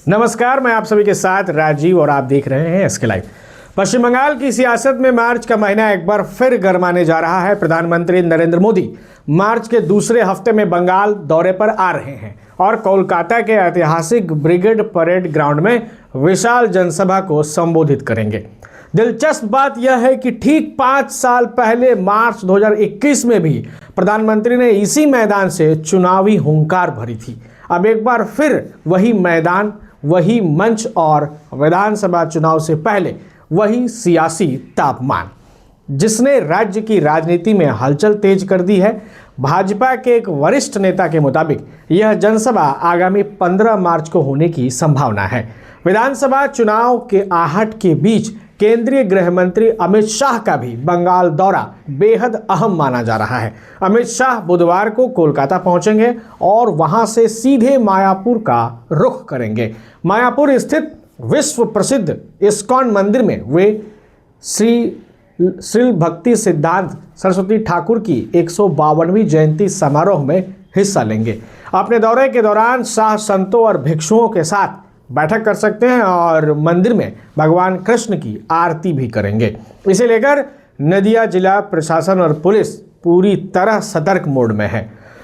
नमस्कार, मैं आप सभी के साथ राजीव और आप देख रहे हैं एसके लाइव। पश्चिम बंगाल की सियासत में मार्च का महीना एक बार फिर गरमाने जा रहा है। प्रधानमंत्री नरेंद्र मोदी मार्च के दूसरे हफ्ते में बंगाल दौरे पर आ रहे हैं और कोलकाता के ऐतिहासिक ब्रिगेड परेड ग्राउंड में विशाल जनसभा को संबोधित करेंगे। दिलचस्प बात यह है कि ठीक 5 साल पहले मार्च 2021 में भी प्रधानमंत्री ने इसी मैदान से चुनावी हुंकार भरी थी। अब एक बार फिर वही मैदान, वही मंच और विधानसभा चुनाव से पहले वही सियासी तापमान, जिसने राज्य की राजनीति में हलचल तेज कर दी है। भाजपा के एक वरिष्ठ नेता के मुताबिक यह जनसभा आगामी 15 मार्च को होने की संभावना है। विधानसभा चुनाव के आहट के बीच केंद्रीय गृह मंत्री अमित शाह का भी बंगाल दौरा बेहद अहम माना जा रहा है। अमित शाह बुधवार को कोलकाता पहुंचेंगे और वहां से सीधे मायापुर का रुख करेंगे। मायापुर स्थित विश्व प्रसिद्ध इस्कॉन मंदिर में वे श्री भक्ति सिद्धांत सरस्वती ठाकुर की 152वीं जयंती समारोह में हिस्सा लेंगे। अपने दौरे के दौरान शाह संतों और भिक्षुओं के साथ बैठक कर सकते हैं और मंदिर में भगवान कृष्ण की आरती भी करेंगे। इसे लेकर नदिया जिला प्रशासन और पुलिस पूरी तरह सतर्क मोड में है।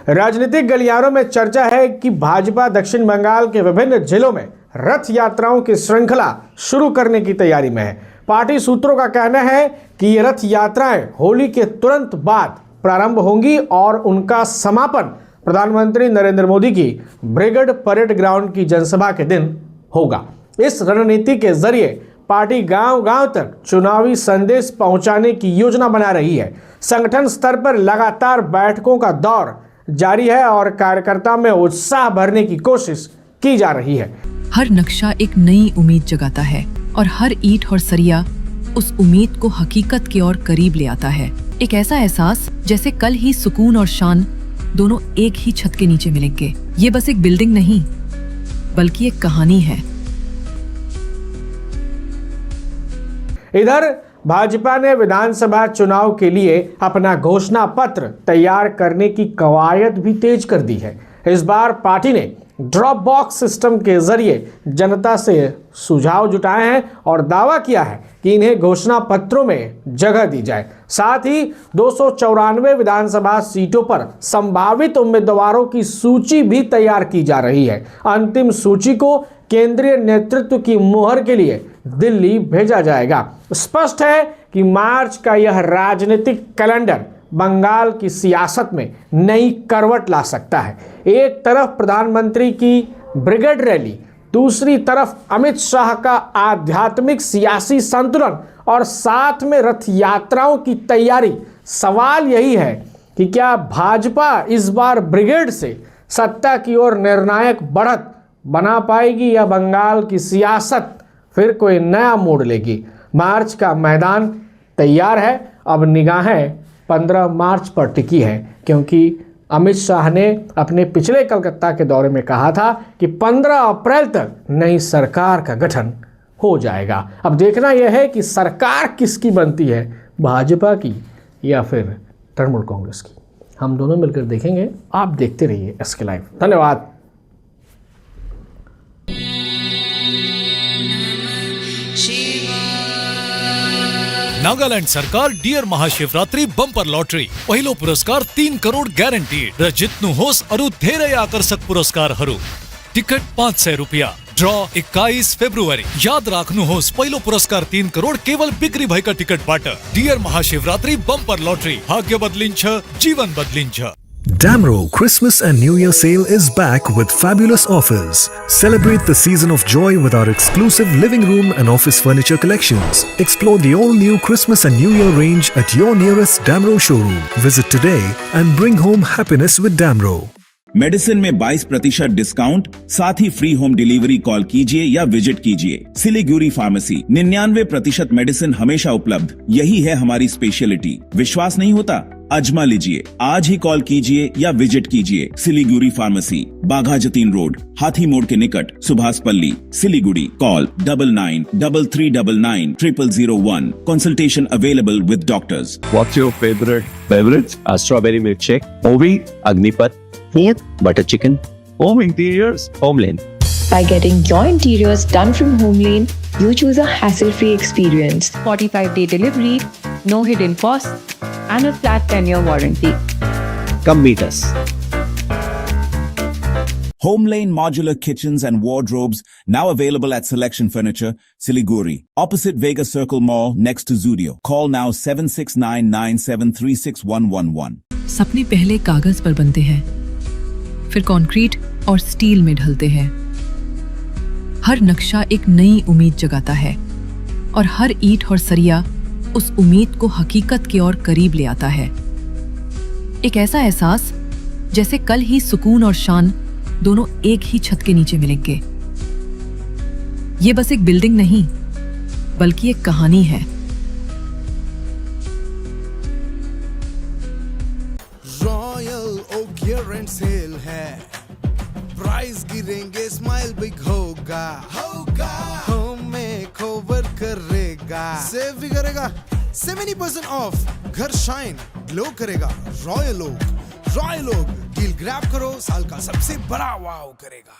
राजनीतिक गलियारों में चर्चा है कि भाजपा दक्षिण बंगाल के विभिन्न जिलों में रथ यात्राओं की श्रृंखला शुरू करने की तैयारी में है। पार्टी सूत्रों का कहना है कि ये रथ यात्राएं होली के तुरंत बाद प्रारंभ होंगी और उनका समापन प्रधानमंत्री नरेंद्र मोदी की ब्रिगेड परेड ग्राउंड की जनसभा के दिन होगा। इस रणनीति के जरिए पार्टी गांव-गांव तक चुनावी संदेश पहुंचाने की योजना बना रही है। संगठन स्तर पर लगातार बैठकों का दौर जारी है और कार्यकर्ताओं में उत्साह भरने की कोशिश की जा रही है। हर नक्शा एक नई उम्मीद जगाता है और हर ईंट और सरिया उस उम्मीद को हकीकत की ओर करीब ले आता है। एक ऐसा एहसास जैसे कल ही सुकून और शान दोनों एक ही छत के नीचे मिलेंगे। ये बस एक बिल्डिंग नहीं, बल्कि एक कहानी है। इधर भाजपा ने विधानसभा चुनाव के लिए अपना घोषणा पत्र तैयार करने की कवायद भी तेज कर दी है। इस बार पार्टी ने ड्रॉप बॉक्स सिस्टम के जरिए जनता से सुझाव जुटाए हैं और दावा किया है कि इन्हें घोषणा पत्रों में जगह दी जाए। साथ ही 294 विधानसभा सीटों पर संभावित उम्मीदवारों की सूची भी तैयार की जा रही है। अंतिम सूची को केंद्रीय नेतृत्व की मुहर के लिए दिल्ली भेजा जाएगा। स्पष्ट है कि मार्च का यह राजनीतिक कैलेंडर बंगाल की सियासत में नई करवट ला सकता है। एक तरफ प्रधानमंत्री की ब्रिगेड रैली, दूसरी तरफ अमित शाह का आध्यात्मिक सियासी संतुलन और साथ में रथ यात्राओं की तैयारी। सवाल यही है कि क्या भाजपा इस बार ब्रिगेड से सत्ता की ओर निर्णायक बढ़त बना पाएगी या बंगाल की सियासत फिर कोई नया मोड़ लेगी। मार्च का मैदान तैयार है। अब निगाहें 15 मार्च पर टिकी है, क्योंकि अमित शाह ने अपने पिछले कलकत्ता के दौरे में कहा था कि 15 अप्रैल तक नई सरकार का गठन हो जाएगा। अब देखना यह है कि सरकार किसकी बनती है, भाजपा की या फिर तृणमूल कांग्रेस की। हम दोनों मिलकर देखेंगे। आप देखते रहिए एसके लाइव। धन्यवाद। नागालैंड सरकार डियर महाशिवरात्रि बंपर लॉटरी पहिलो पुरस्कार 3 करोड़ ग्यारंटीड र जित्नु होस् अरु धेरै आकर्षक पुरस्कारहरू। टिकट 500 रुपैयाँ। ड्र 21 फेब्रुअरी। याद राख्नुहोस् पहिलो पुरस्कार 3 करोड़ केवल बिक्री भएका टिकटबाट। डियर महाशिवरात्रि बंपर लॉटरी, भाग्य बदलिन्छ, जीवन बदलिन्छ। Damro Christmas and New Year sale is back with fabulous offers. Celebrate the season of joy with our exclusive living room and office furniture collections. Explore the all-new Christmas and New Year range at your nearest Damro showroom. Visit today and bring home happiness with Damro. Medicine में 22% discount, साथ ही free home delivery. Call कीजिए या visit कीजिए Siliguri pharmacy. 99% medicine हमेशा उपलब्ध, यही है हमारी स्पेशलिटी। विश्वास नहीं होता? अजमा लीजिए। आज ही कॉल कीजिए या विजिट कीजिए सिलीगुड़ी फार्मेसी, बाघा जतीन रोड, हाथी मोड़ के निकट, सुभाष पल्ली, Siliguri. Call 993399 0001। Consultation available with doctors. What's your favorite beverage? A strawberry milkshake, Ovi, Agnipat, Food, butter chicken, home interiors, Homeland. By getting your interiors done from Homelane, you choose a hassle-free experience. 45-day delivery, no hidden costs, and a flat 10-year warranty. Come meet us. Homelane Modular Kitchens and Wardrobes now available at Selection Furniture, Siliguri, opposite Vega Circle Mall next to Zudio. Call now 7699736111. सपने पहले कागज पर बनते हैं, फिर concrete और steel में ढलते हैं। हर नक्शा एक नई उम्मीद जगाता है और हर ईंट और सरिया उस उम्मीद को हकीकत की ओर करीब ले आता है। एक ऐसा एहसास जैसे कल ही सुकून और शान दोनों एक ही छत के नीचे मिलेंगे। ये बस एक बिल्डिंग नहीं, बल्कि एक कहानी है। रॉयल ओक क्लियरेंस सेल है, प्राइस गिरेंगे, स्माइल बिग होगा, हमें कवर करेगा, सेव भी करेगा, 70% ऑफ, घर शाइन ग्लो करेगा। रॉयल ओक डील ग्रैब करो, साल का सबसे बड़ा वाव करेगा।